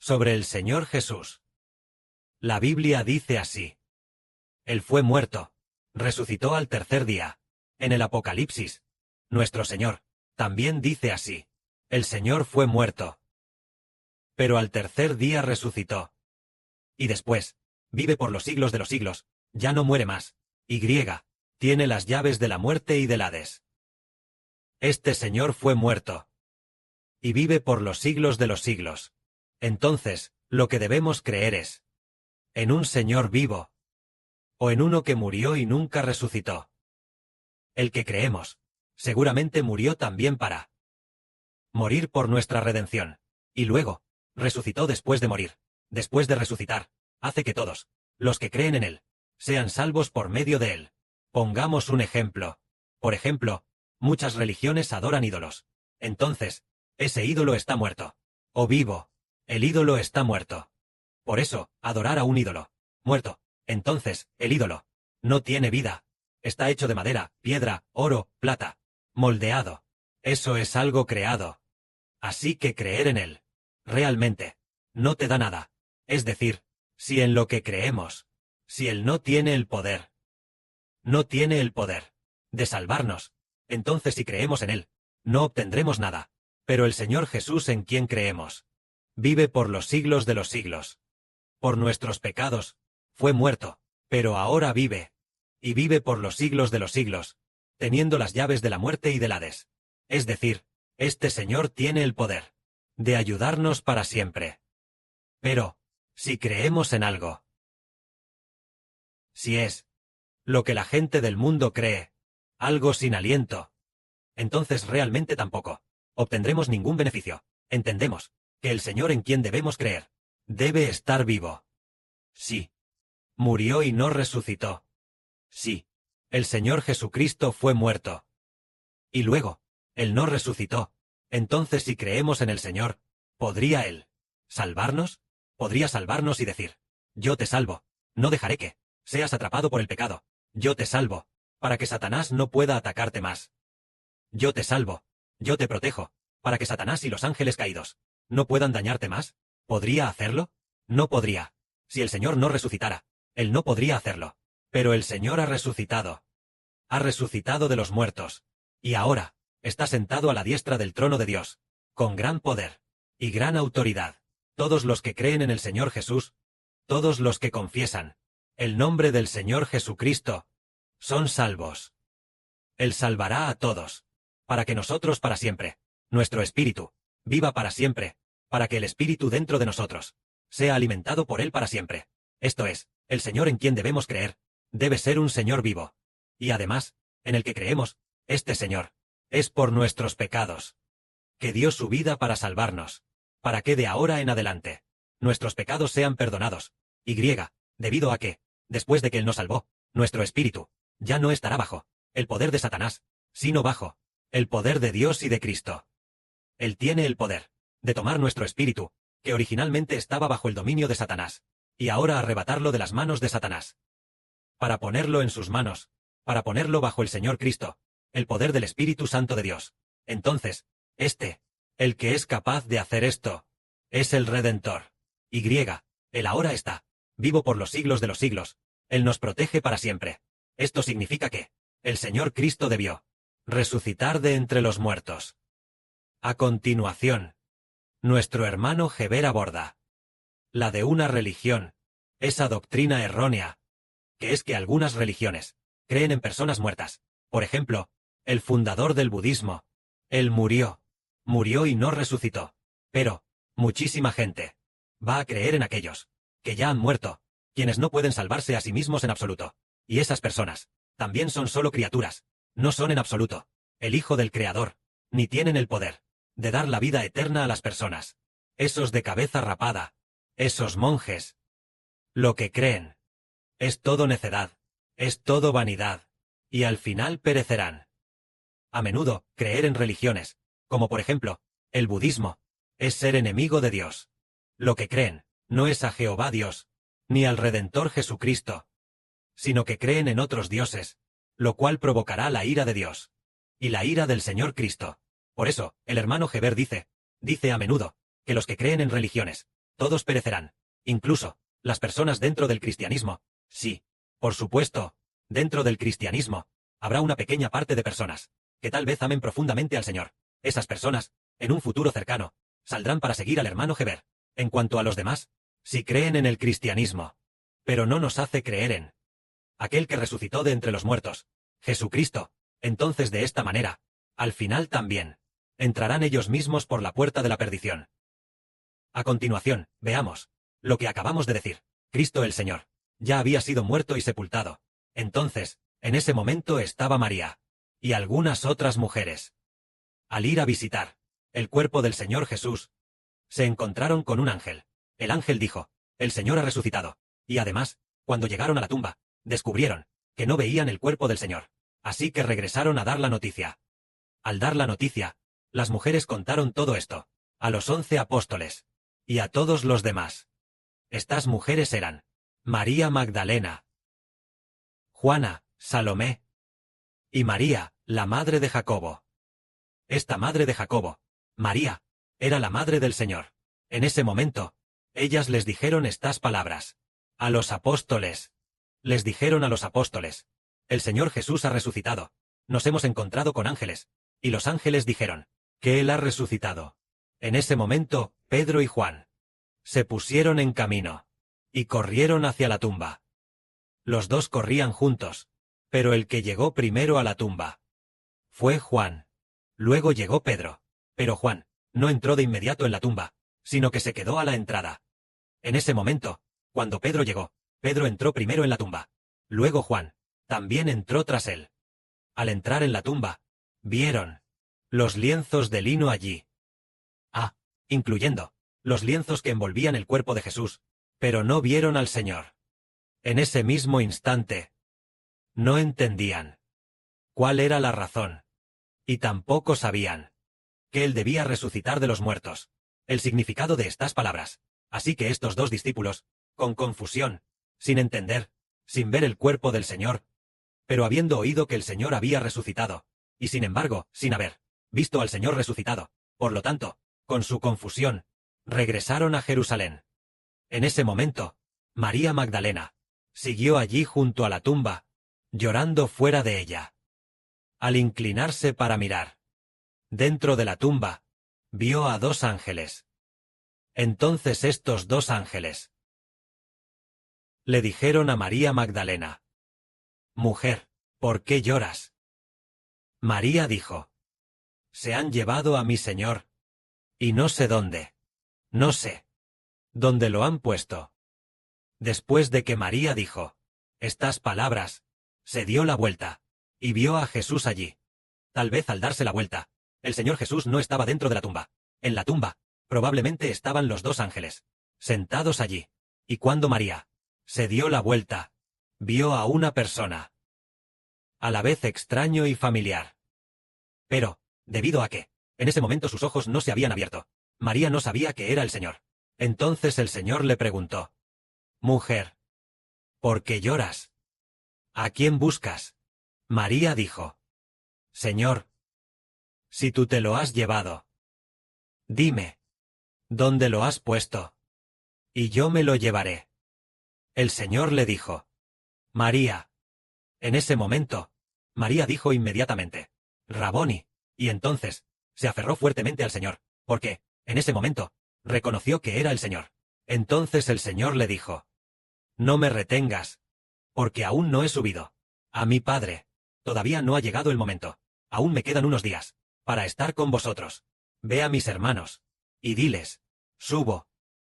sobre el Señor Jesús. La Biblia dice así. Él fue muerto, resucitó al tercer día. En el Apocalipsis, nuestro Señor, también dice así. El Señor fue muerto, pero al tercer día resucitó. Y después, vive por los siglos de los siglos, ya no muere más. Y tiene las llaves de la muerte y del Hades. Este Señor fue muerto y vive por los siglos de los siglos. Entonces, lo que debemos creer es en un Señor vivo, o en uno que murió y nunca resucitó. El que creemos, seguramente murió también para morir por nuestra redención, y luego, resucitó después de morir, después de resucitar, hace que todos, los que creen en Él, sean salvos por medio de Él. Pongamos un ejemplo. Por ejemplo, muchas religiones adoran ídolos. Entonces, ese ídolo está muerto. O vivo. El ídolo está muerto. Por eso, adorar a un ídolo muerto. Entonces, el ídolo no tiene vida. Está hecho de madera, piedra, oro, plata. Moldeado. Eso es algo creado. Así que creer en Él, realmente, no te da nada. Es decir, si en lo que creemos, si Él no tiene el poder de salvarnos, entonces si creemos en Él, no obtendremos nada. Pero el Señor Jesús en quien creemos, vive por los siglos de los siglos. Por nuestros pecados, fue muerto, pero ahora vive, y vive por los siglos de los siglos, teniendo las llaves de la muerte y del Hades. Es decir, este Señor tiene el poder de ayudarnos para siempre. Pero, si creemos en algo, si es lo que la gente del mundo cree, algo sin aliento, entonces realmente tampoco obtendremos ningún beneficio. Entendemos que el Señor en quien debemos creer debe estar vivo. Sí. Murió y no resucitó. Sí. El Señor Jesucristo fue muerto. Y luego, Él no resucitó. Entonces si creemos en el Señor, ¿podría Él salvarnos? Podría salvarnos y decir, yo te salvo, no dejaré que seas atrapado por el pecado. Yo te salvo, para que Satanás no pueda atacarte más. Yo te salvo, yo te protejo, para que Satanás y los ángeles caídos no puedan dañarte más. ¿Podría hacerlo? No podría. Si el Señor no resucitara, Él no podría hacerlo. Pero el Señor ha resucitado. Ha resucitado de los muertos. Y ahora, está sentado a la diestra del trono de Dios, con gran poder y gran autoridad. Todos los que creen en el Señor Jesús, todos los que confiesan el nombre del Señor Jesucristo, son salvos. Él salvará a todos, para que nosotros para siempre, nuestro espíritu, viva para siempre, para que el espíritu dentro de nosotros sea alimentado por Él para siempre. Esto es, el Señor en quien debemos creer, debe ser un Señor vivo. Y además, en el que creemos, este Señor, es por nuestros pecados, que dio su vida para salvarnos, para que de ahora en adelante, nuestros pecados sean perdonados. Y debido a que, después de que Él nos salvó, nuestro espíritu ya no estará bajo el poder de Satanás, sino bajo el poder de Dios y de Cristo. Él tiene el poder de tomar nuestro espíritu, que originalmente estaba bajo el dominio de Satanás, y ahora arrebatarlo de las manos de Satanás, para ponerlo en sus manos, para ponerlo bajo el Señor Cristo, el poder del Espíritu Santo de Dios. Entonces, el que es capaz de hacer esto, es el Redentor. Y Él ahora está vivo por los siglos de los siglos. Él nos protege para siempre. Esto significa que el Señor Cristo debió resucitar de entre los muertos. A continuación, nuestro hermano Heber aborda la de una religión, esa doctrina errónea, que es que algunas religiones creen en personas muertas. Por ejemplo, el fundador del budismo, él murió y no resucitó. Pero, muchísima gente va a creer en aquellos que ya han muerto, quienes no pueden salvarse a sí mismos en absoluto. Y esas personas también son solo criaturas, no son en absoluto el Hijo del Creador, ni tienen el poder de dar la vida eterna a las personas. Esos de cabeza rapada, esos monjes, lo que creen es todo necedad, es todo vanidad, y al final perecerán. A menudo, creer en religiones, como por ejemplo, el budismo, es ser enemigo de Dios. Lo que creen no es a Jehová Dios, ni al Redentor Jesucristo, sino que creen en otros dioses, lo cual provocará la ira de Dios, y la ira del Señor Cristo. Por eso, el hermano Heber dice a menudo, que los que creen en religiones, Todos perecerán. Incluso, las personas dentro del cristianismo. Sí, por supuesto, dentro del cristianismo, habrá una pequeña parte de personas que tal vez amen profundamente al Señor. Esas personas, en un futuro cercano, saldrán para seguir al hermano Heber. En cuanto a los demás, si creen en el cristianismo, pero no nos hace creer en aquel que resucitó de entre los muertos, Jesucristo, entonces de esta manera, al final también, entrarán ellos mismos por la puerta de la perdición. A continuación, veamos lo que acabamos de decir. Cristo el Señor ya había sido muerto y sepultado. Entonces, en ese momento estaba María y algunas otras mujeres. Al ir a visitar el cuerpo del Señor Jesús, se encontraron con un ángel. El ángel dijo, el Señor ha resucitado. Y además, cuando llegaron a la tumba, descubrieron que no veían el cuerpo del Señor. Así que regresaron a dar la noticia. Al dar la noticia, las mujeres contaron todo esto a los 11 apóstoles y a todos los demás. Estas mujeres eran María Magdalena, Juana, Salomé y María, la madre de Jacobo. Esta madre de Jacobo, María, era la madre del Señor. En ese momento, ellas les dijeron estas palabras. A los apóstoles. Les dijeron a los apóstoles. El Señor Jesús ha resucitado. Nos hemos encontrado con ángeles. Y los ángeles dijeron, que Él ha resucitado. En ese momento, Pedro y Juan se pusieron en camino y corrieron hacia la tumba. Los dos corrían juntos, pero el que llegó primero a la tumba fue Juan. Luego llegó Pedro, pero Juan no entró de inmediato en la tumba, sino que se quedó a la entrada. En ese momento, cuando Pedro llegó, Pedro entró primero en la tumba. Luego Juan también entró tras él. Al entrar en la tumba, vieron los lienzos de lino allí. Incluyendo los lienzos que envolvían el cuerpo de Jesús, pero no vieron al Señor. En ese mismo instante, no entendían cuál era la razón, y tampoco sabían que Él debía resucitar de los muertos, el significado de estas palabras. Así que estos dos discípulos, con confusión, sin entender, sin ver el cuerpo del Señor, pero habiendo oído que el Señor había resucitado, y sin embargo, sin haber visto al Señor resucitado, por lo tanto, con su confusión, regresaron a Jerusalén. En ese momento, María Magdalena siguió allí junto a la tumba, llorando fuera de ella. Al inclinarse para mirar dentro de la tumba, vio a dos ángeles. Entonces estos dos ángeles le dijeron a María Magdalena: Mujer, ¿por qué lloras? María dijo: Se han llevado a mi Señor, y no sé dónde. No sé dónde lo han puesto. Después de que María dijo estas palabras, se dio la vuelta, y vio a Jesús allí. Tal vez al darse la vuelta, el Señor Jesús no estaba dentro de la tumba. En la tumba, probablemente estaban los dos ángeles, sentados allí. Y cuando María se dio la vuelta, vio a una persona, a la vez extraño y familiar. Pero, debido a que, en ese momento sus ojos no se habían abierto, María no sabía que era el Señor. Entonces el Señor le preguntó: Mujer, ¿por qué lloras? ¿A quién buscas? María dijo: Señor, si tú te lo has llevado, dime, ¿dónde lo has puesto? Y yo me lo llevaré. El Señor le dijo: María. En ese momento, María dijo inmediatamente: Raboni, y entonces, se aferró fuertemente al Señor, porque, en ese momento, reconoció que era el Señor. Entonces el Señor le dijo: No me retengas, porque aún no he subido a mi Padre. Todavía no ha llegado el momento. Aún me quedan unos días para estar con vosotros. Ve a mis hermanos y diles: Subo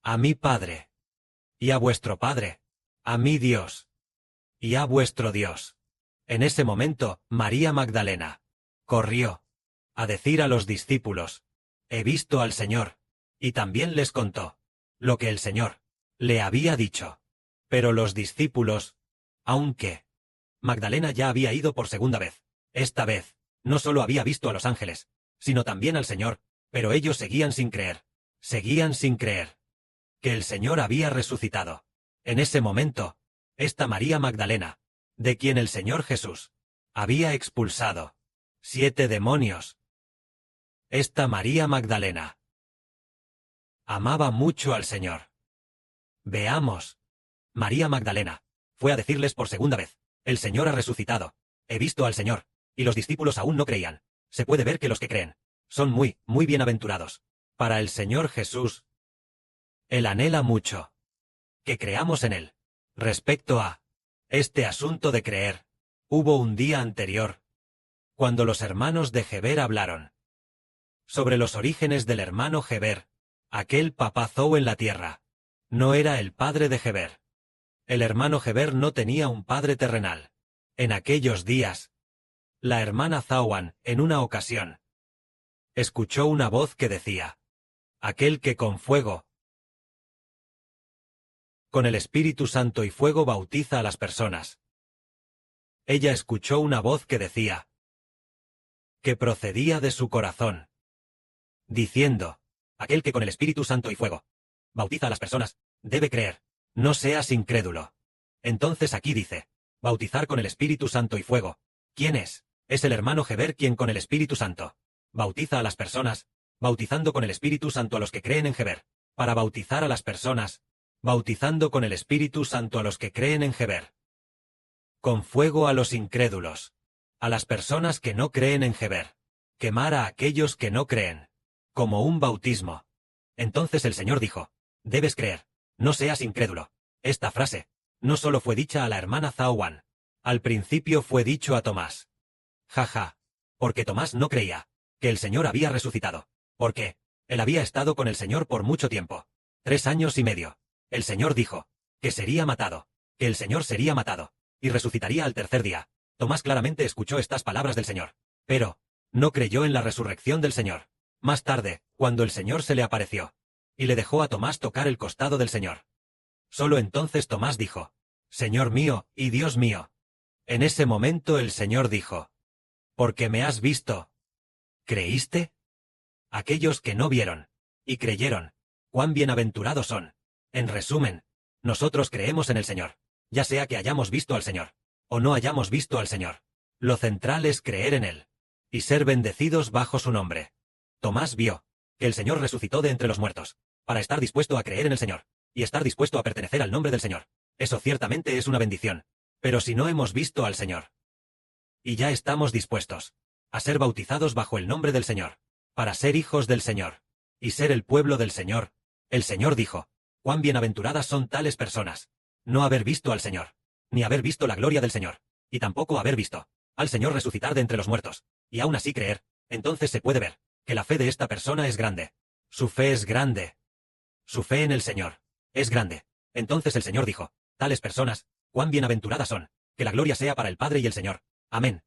a mi Padre y a vuestro Padre, a mi Dios y a vuestro Dios. En ese momento, María Magdalena corrió a decir a los discípulos: He visto al Señor, y también les contó lo que el Señor le había dicho. Pero los discípulos, aunque Magdalena ya había ido por segunda vez, esta vez, no solo había visto a los ángeles, sino también al Señor, pero ellos seguían sin creer que el Señor había resucitado. En ese momento, esta María Magdalena, de quien el Señor Jesús había expulsado 7 demonios. Esta María Magdalena Amaba mucho al Señor. Veamos. María Magdalena fue a decirles por segunda vez: el Señor ha resucitado. He visto al Señor. Y los discípulos aún no creían. Se puede ver que los que creen son muy, muy bienaventurados. Para el Señor Jesús, Él anhela mucho que creamos en Él. Respecto a este asunto de creer, hubo un día anterior, cuando los hermanos de Heber hablaron sobre los orígenes del hermano Heber. Aquel papá Zou en la tierra no era el padre de Heber. El hermano Heber no tenía un padre terrenal. En aquellos días, la hermana Zauan, en una ocasión, escuchó una voz que decía: aquel que con fuego, con el Espíritu Santo y fuego bautiza a las personas. Ella escuchó una voz que decía, que procedía de su corazón, diciendo: aquel que con el Espíritu Santo y fuego bautiza a las personas, debe creer, no seas incrédulo. Entonces aquí dice, bautizar con el Espíritu Santo y fuego. ¿Quién es? Es el hermano Heber quien con el Espíritu Santo bautiza a las personas, bautizando con el Espíritu Santo a los que creen en Heber, para bautizar a las personas, bautizando con el Espíritu Santo a los que creen en Heber. Con fuego a los incrédulos, a las personas que no creen en Heber, quemar a aquellos que no creen, como un bautismo. Entonces el Señor dijo: debes creer, no seas incrédulo. Esta frase no solo fue dicha a la hermana Zauan, al principio fue dicho a Tomás. Jaja, porque Tomás no creía que el Señor había resucitado, porque él había estado con el Señor por mucho tiempo, 3 años y medio. El Señor dijo que sería matado, que el Señor sería matado, y resucitaría al tercer día. Tomás claramente escuchó estas palabras del Señor, pero no creyó en la resurrección del Señor. Más tarde, cuando el Señor se le apareció, y le dejó a Tomás tocar el costado del Señor, solo entonces Tomás dijo: Señor mío y Dios mío. En ese momento el Señor dijo: porque me has visto, ¿creíste? Aquellos que no vieron y creyeron, cuán bienaventurados son. En resumen, nosotros creemos en el Señor, ya sea que hayamos visto al Señor, o no hayamos visto al Señor. Lo central es creer en Él, y ser bendecidos bajo su nombre. Tomás vio que el Señor resucitó de entre los muertos, para estar dispuesto a creer en el Señor, y estar dispuesto a pertenecer al nombre del Señor. Eso ciertamente es una bendición. Pero si no hemos visto al Señor, y ya estamos dispuestos a ser bautizados bajo el nombre del Señor, para ser hijos del Señor, y ser el pueblo del Señor, el Señor dijo: cuán bienaventuradas son tales personas, no haber visto al Señor, ni haber visto la gloria del Señor, y tampoco haber visto al Señor resucitar de entre los muertos, y aún así creer. Entonces se puede ver que la fe de esta persona es grande. Su fe es grande. Su fe en el Señor es grande. Entonces el Señor dijo: tales personas, cuán bienaventuradas son, que la gloria sea para el Padre y el Señor. Amén.